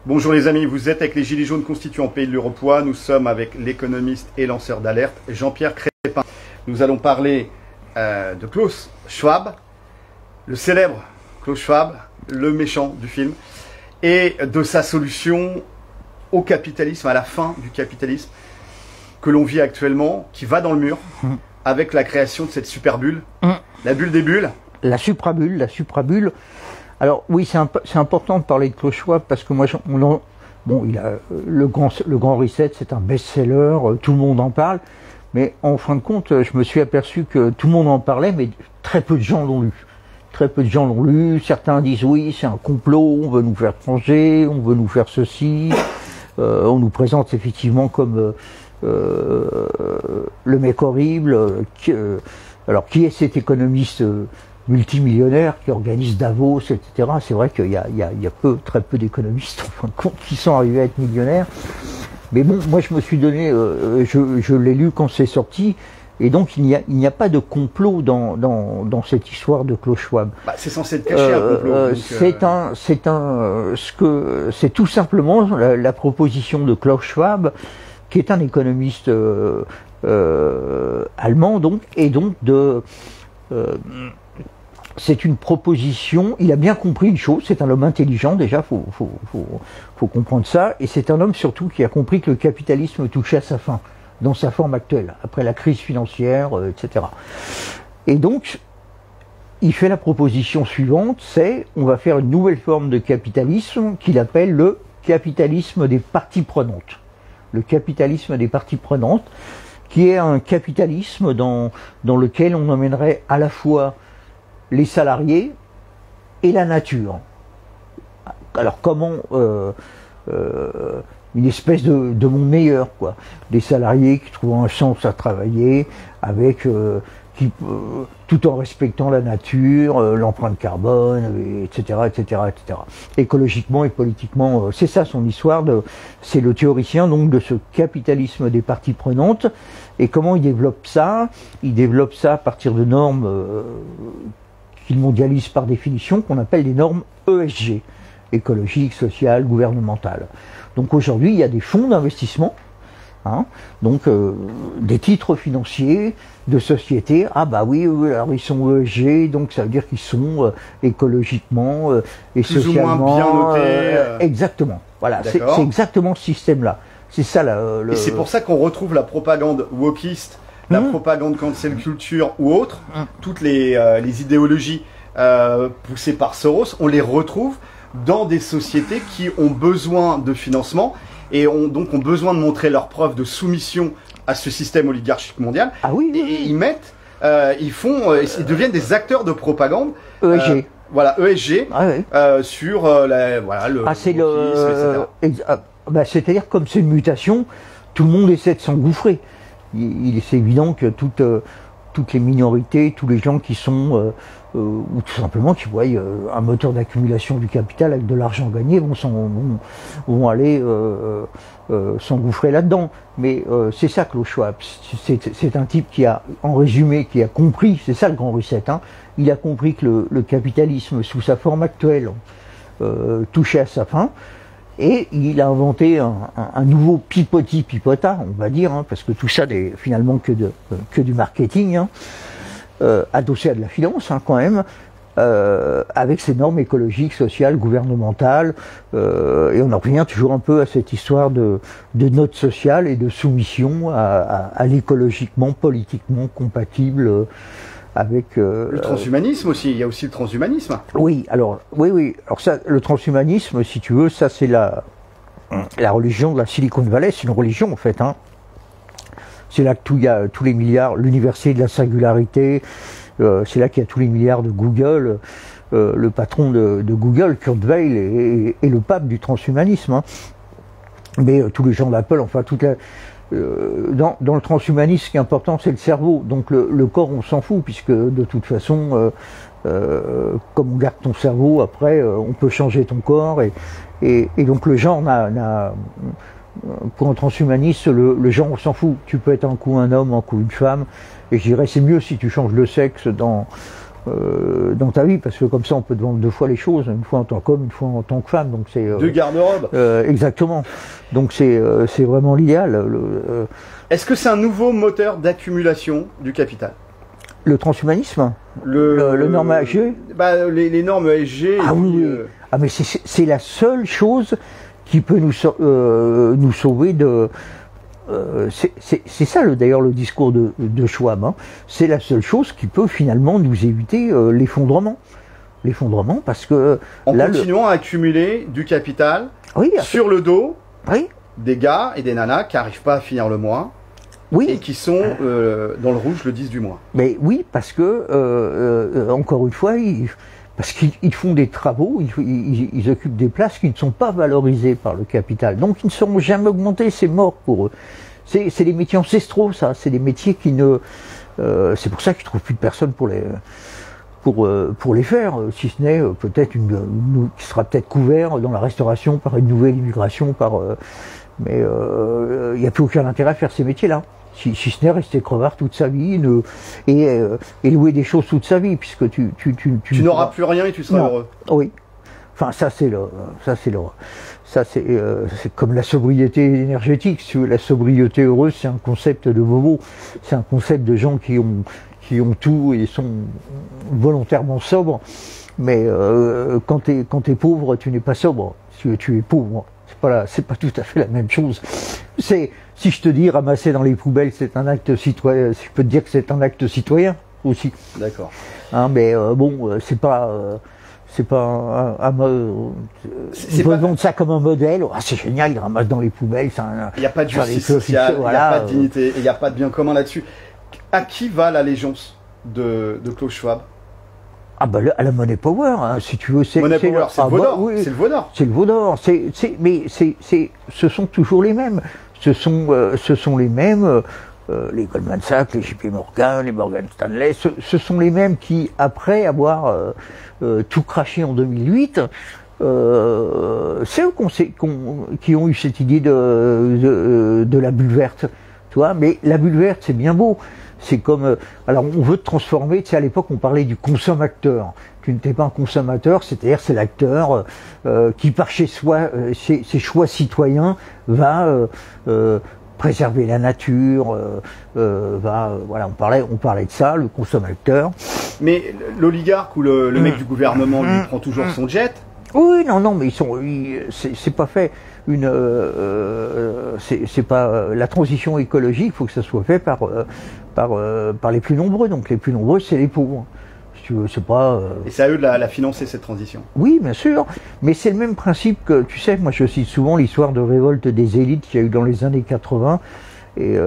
Bonjour les amis, vous êtes avec les Gilets jaunes constituants Pays de l'Uropoix. Nous sommes avec l'économiste et lanceur d'alerte Jean-Pierre Crépin. Nous allons parler de Klaus Schwab, le célèbre Klaus Schwab, le méchant du film, et de sa solution au capitalisme, à la fin du capitalisme que l'on vit actuellement, qui va dans le mur avec la création de cette super bulle, la bulle des bulles. La suprabulle. Alors oui, c'est important de parler de Klaus Schwab parce que moi, il a le grand reset, c'est un best-seller, tout le monde en parle, mais en fin de compte, je me suis aperçu que tout le monde en parlait, mais très peu de gens l'ont lu. Très peu de gens l'ont lu. Certains disent oui, c'est un complot, on veut nous faire changer, on veut nous faire ceci. On nous présente effectivement comme le mec horrible. Alors qui est cet économiste multimillionnaire qui organise Davos, etc. C'est vrai qu'il y a très peu d'économistes en fin de compte qui sont arrivés à être millionnaires. Mais bon, moi je me suis donné, je l'ai lu quand c'est sorti, et donc il n'y a pas de complot dans cette histoire de Klaus Schwab. Bah, c'est censé être caché un complot. C'est tout simplement la proposition de Klaus Schwab, qui est un économiste allemand, c'est une proposition. Il a bien compris une chose. C'est un homme intelligent déjà. Faut comprendre ça. Et c'est un homme surtout qui a compris que le capitalisme touchait à sa fin dans sa forme actuelle, après la crise financière, etc. Et donc, il fait la proposition suivante, c'est on va faire une nouvelle forme de capitalisme qu'il appelle le capitalisme des parties prenantes. Le capitalisme des parties prenantes, qui est un capitalisme dans lequel on emmènerait à la fois les salariés et la nature. Alors comment une espèce de monde meilleur, quoi. Des salariés qui trouvent un sens à travailler, avec tout en respectant la nature, l'empreinte carbone, etc., etc., etc. Écologiquement et politiquement, c'est ça son histoire. C'est le théoricien donc de ce capitalisme des parties prenantes. Et comment il développe ça? Il développe ça à partir de normes qu'il mondialise par définition, qu'on appelle des normes ESG, écologiques, sociales, gouvernementales. Donc aujourd'hui, il y a des fonds d'investissement, donc des titres financiers de sociétés. Ah bah oui, alors ils sont ESG, donc ça veut dire qu'ils sont écologiquement et plus socialement ou moins bien notés. Exactement. Voilà, c'est exactement ce système-là. C'est ça Et c'est pour ça qu'on retrouve la propagande wokiste, la propagande cancel culture ou autre, toutes les idéologies poussées par Soros, on les retrouve dans des sociétés qui ont besoin de financement et donc ont besoin de montrer leur preuve de soumission à ce système oligarchique mondial. Ah oui, et ils mettent, ils deviennent des acteurs de propagande. ESG. Voilà, ESG, sur le wokisme, etc. C'est-à-dire, comme c'est une mutation, tout le monde essaie de s'engouffrer. C'est évident que toutes les minorités, tous les gens qui sont, ou tout simplement qui voient un moteur d'accumulation du capital avec de l'argent gagné, vont aller s'engouffrer là-dedans. Mais c'est ça Klaus Schwab. C'est un type qui a, en résumé, qui a compris, c'est ça le grand reset, il a compris que le capitalisme, sous sa forme actuelle, touchait à sa fin. Et il a inventé un nouveau pipota, on va dire, parce que tout ça n'est finalement que du marketing, adossé à de la finance quand même, avec ses normes écologiques, sociales, gouvernementales, et on en revient toujours un peu à cette histoire de note sociale et de soumission à l'écologiquement, politiquement compatible avec le transhumanisme aussi, il y a aussi le transhumanisme. Oui. Alors ça, le transhumanisme, si tu veux, ça c'est la religion de la Silicon Valley, c'est une religion en fait. C'est là que il y a tous les milliards, l'université de la singularité, c'est là qu'il y a tous les milliards de Google. Le patron de Google, Kurt Weill, est le pape du transhumanisme. Mais tous les gens d'Apple, enfin dans le transhumanisme, ce qui est important, c'est le cerveau. Donc le corps, on s'en fout, puisque de toute façon, comme on garde ton cerveau, après, on peut changer ton corps. Et donc le genre pour un transhumaniste, le genre, on s'en fout. Tu peux être un coup un homme, un coup une femme. Et je dirais, c'est mieux si tu changes le sexe dans dans ta vie, parce que comme ça on peut te vendre deux fois les choses, une fois en tant qu'homme, une fois en tant que femme. Donc c'est deux garde-robes. Exactement. Donc c'est vraiment l'idéal. Est-ce que c'est un nouveau moteur d'accumulation du capital? Le transhumanisme, le norme ESG. Bah, les normes ESG. Ah oui. Ah mais c'est la seule chose qui peut nous sauver de. C'est ça d'ailleurs le discours de Schwab. Hein. C'est la seule chose qui peut finalement nous éviter l'effondrement. L'effondrement parce que en continuant à accumuler du capital sur le dos des gars et des nanas qui n'arrivent pas à finir le mois et qui sont dans le rouge le 10 du mois. Mais oui, parce que encore une fois, parce qu'ils font des travaux, ils occupent des places qui ne sont pas valorisées par le capital. Donc ils ne seront jamais augmentés, c'est mort pour eux. C'est des métiers ancestraux, ça. C'est des métiers qui ne... c'est pour ça qu'ils ne trouvent plus de personnes pour les faire, si ce n'est peut-être qui sera peut-être couvert dans la restauration par une nouvelle immigration, mais il n'y a plus aucun intérêt à faire ces métiers-là. Si ce n'est rester crevard toute sa vie et louer des choses toute sa vie, puisque tu n'auras plus rien et tu seras heureux. Oui. Enfin, c'est comme la sobriété énergétique. Si tu veux, la sobriété heureuse, c'est un concept de bobo. C'est un concept de gens qui ont tout et sont volontairement sobres. Mais quand t'es pauvre, tu n'es pas sobre. Tu es pauvre. C'est pas tout à fait la même chose. Si je te dis ramasser dans les poubelles, c'est un acte citoyen, je peux te dire que c'est un acte citoyen aussi. D'accord. Hein, mais bon, c'est pas on peut vendre ça comme un modèle. Ah, c'est génial, il ramasse dans les poubelles. Il n'y a pas de justice sociale, il n'y a pas de dignité, il n'y a pas de bien commun là-dessus. À qui va l'allégeance de Klaus Schwab? Ah bah à la Money Power, hein, si tu veux. Money Power, c'est le veau d'or. Oui, c'est le veau d'or. C'est le veau d'or. Mais ce sont toujours les mêmes. Ce sont les mêmes. Les Goldman Sachs, les JP Morgan, les Morgan Stanley, ce sont les mêmes qui, après avoir tout craché en 2008, c'est eux qui ont eu cette idée de la bulle verte. Tu vois, mais la bulle verte, c'est bien beau. C'est comme... alors, on veut te transformer. Tu sais, à l'époque, on parlait du consommateur. Tu n'étais pas un consommateur, c'est-à-dire c'est l'acteur qui, par ses choix citoyens, va... préserver la nature, voilà, on parlait de ça, le consommateur. Mais l'oligarque ou le mec du gouvernement lui prend toujours son jet. Oui, non, mais c'est pas fait c'est pas la transition écologique. Il faut que ça soit fait par les plus nombreux. Donc les plus nombreux, c'est les pauvres. Si tu veux, c'est pas. Et c'est à eux de la financer cette transition. Oui, bien sûr, mais c'est le même principe que, tu sais, moi je cite souvent l'histoire de révolte des élites qu'il y a eu dans les années 80 et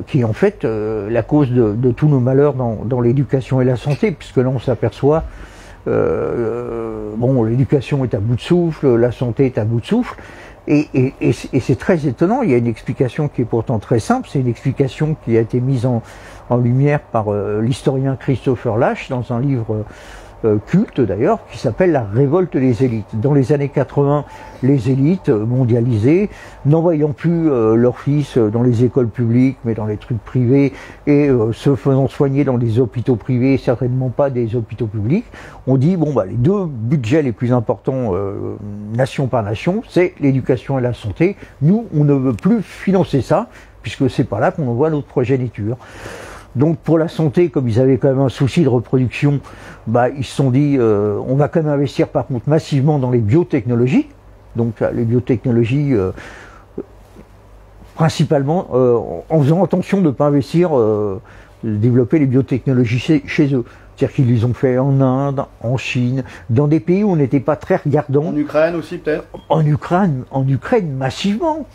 qui est en fait la cause de tous nos malheurs dans l'éducation et la santé, puisque là on s'aperçoit. Bon, l'éducation est à bout de souffle, la santé est à bout de souffle, et c'est très étonnant. Il y a une explication qui est pourtant très simple. C'est une explication qui a été mise en lumière par l'historien Christopher Lasch dans un livre culte d'ailleurs, qui s'appelle La révolte des élites. Dans les années 80, les élites mondialisées, n'en voyant plus leurs fils dans les écoles publiques, mais dans les trucs privés, et se faisant soigner dans des hôpitaux privés, certainement pas des hôpitaux publics, on dit, bon, bah, les deux budgets les plus importants, nation par nation, c'est l'éducation et la santé. Nous, on ne veut plus financer ça, puisque c'est pas là qu'on envoie notre progéniture. Donc pour la santé, comme ils avaient quand même un souci de reproduction, bah, ils se sont dit on va quand même investir par contre massivement dans les biotechnologies. Donc les biotechnologies principalement en faisant attention de ne pas investir, de développer les biotechnologies chez eux. C'est-à-dire qu'ils les ont fait en Inde, en Chine, dans des pays où on n'était pas très regardant. En Ukraine aussi peut-être. En Ukraine massivement.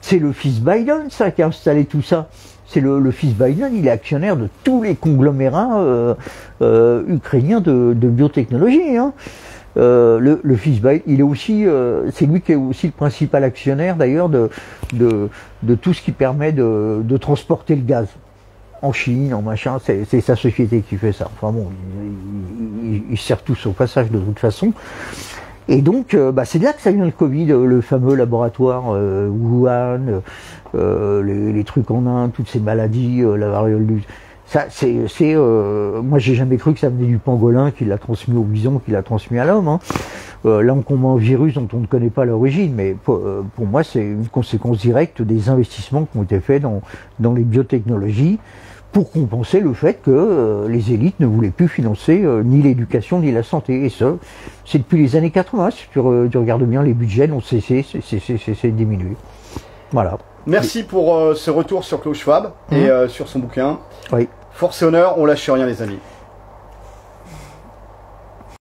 C'est le fils Biden ça qui a installé tout ça. C'est le fils Biden, il est actionnaire de tous les conglomérats ukrainiens de biotechnologie. Hein. Le fils Biden, il est aussi, c'est lui qui est aussi le principal actionnaire d'ailleurs de tout ce qui permet de transporter le gaz en Chine, en machin. C'est sa société qui fait ça. Enfin bon, ils servent tous au passage de toute façon. Et donc, bah, c'est là que ça vient le Covid, le fameux laboratoire Wuhan, les trucs en Inde, toutes ces maladies, la variole du... Ça, moi, j'ai jamais cru que ça venait du pangolin qui l'a transmis au bison, qui l'a transmis à l'homme. Hein. Là, on combat un virus dont on ne connaît pas l'origine, mais pour moi, c'est une conséquence directe des investissements qui ont été faits dans les biotechnologies pour compenser le fait que les élites ne voulaient plus financer ni l'éducation ni la santé. Et ça, c'est depuis les années 80. Si tu regardes bien, les budgets n'ont cessé de diminuer. Voilà. Merci pour ce retour sur Klaus Schwab et sur son bouquin. Oui. Force et honneur, on lâche rien les amis.